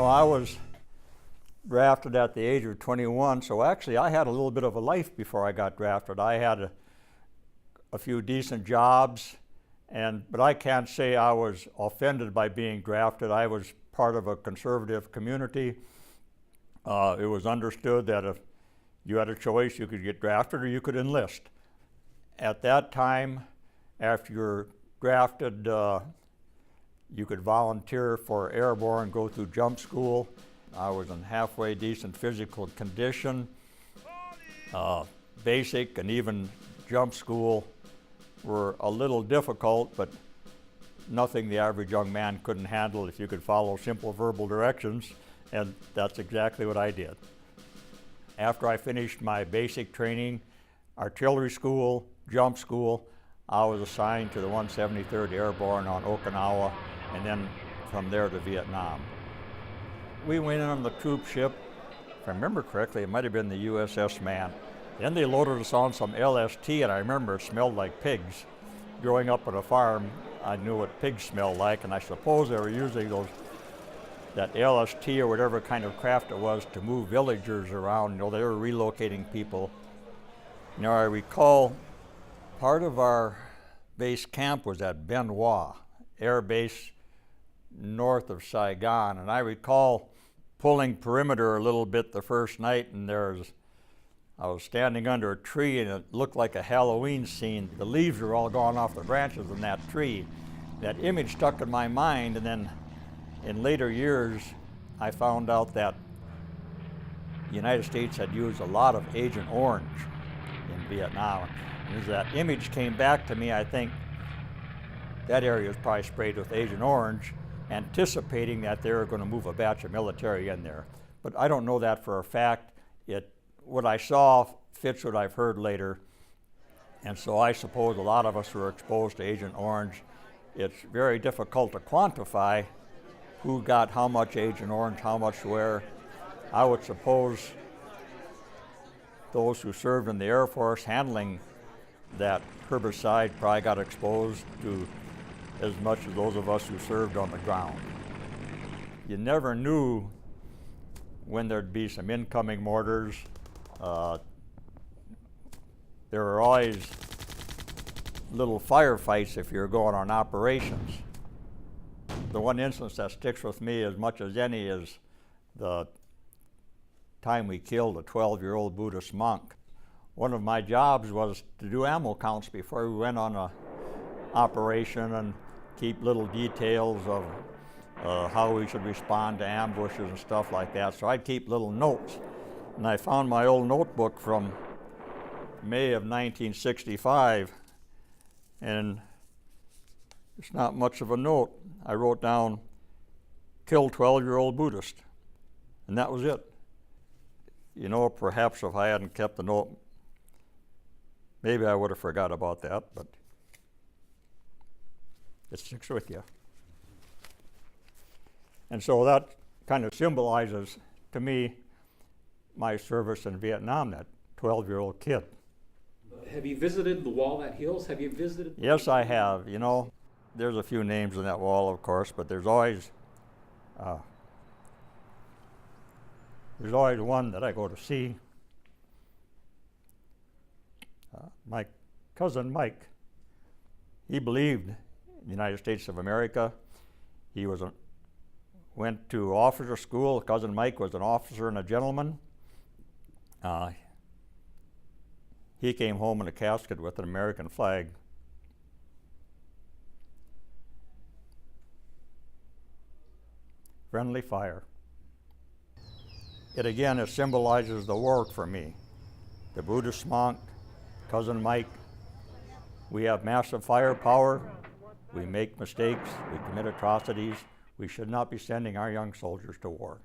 I was drafted at the age of 21, so actually I had a little bit of a life before I got drafted. I had a few decent jobs, but I can't say I was offended by being drafted. I was part of a conservative community. It was understood that if you had a choice, you could get drafted or you could enlist. At that time, after you're drafted, you could volunteer for airborne, go through jump school. I was in halfway decent physical condition. Basic and even jump school were a little difficult, but nothing the average young man couldn't handle if you could follow simple verbal directions, and that's exactly what I did. After I finished my basic training, artillery school, jump school, I was assigned to the 173rd Airborne on Okinawa, and then from there to Vietnam. We went in on the troop ship. If I remember correctly, it might have been the USS Man. Then they loaded us on some LST, and I remember it smelled like pigs. Growing up on a farm, I knew what pigs smelled like, and I suppose they were using that LST or whatever kind of craft it was to move villagers around. They were relocating people. I recall part of our base camp was at Ben Hoa Air Base north of Saigon, and I recall pulling perimeter a little bit the first night, and I was standing under a tree, and it looked like a Halloween scene. The leaves were all gone off the branches in that tree. That image stuck in my mind, and then in later years, I found out that the United States had used a lot of Agent Orange in Vietnam. And as that image came back to me, I think that area was probably sprayed with Agent Orange, anticipating that they were going to move a batch of military in there. But I don't know that for a fact. What I saw fits what I've heard later, and so I suppose a lot of us were exposed to Agent Orange. It's very difficult to quantify who got how much Agent Orange, how much where. I would suppose those who served in the Air Force handling that herbicide probably got exposed to as much as those of us who served on the ground. You never knew when there'd be some incoming mortars. There were always little firefights if you're going on operations. The one instance that sticks with me as much as any is the time we killed a 12-year-old Buddhist monk. One of my jobs was to do ammo counts before we went on an operation and keep little details of how we should respond to ambushes and stuff like that. So I'd keep little notes. And I found my old notebook from May of 1965, and it's not much of a note. I wrote down, "Kill 12-year-old Buddhist," and that was it. Perhaps if I hadn't kept the note, maybe I would have forgot about that, but it sticks with you. And so that kind of symbolizes, to me, my service in Vietnam, that 12-year-old kid. Have you visited the wall at Hills? Have you visited? Yes, I have. There's a few names on that wall, of course, but there's always one that I go to see. My cousin Mike, he believed in the United States of America. He went to officer school. Cousin Mike was an officer and a gentleman. He came home in a casket with an American flag. Friendly fire. It symbolizes the war for me. The Buddhist monk, Cousin Mike. We have massive firepower. We make mistakes. We commit atrocities. We should not be sending our young soldiers to war.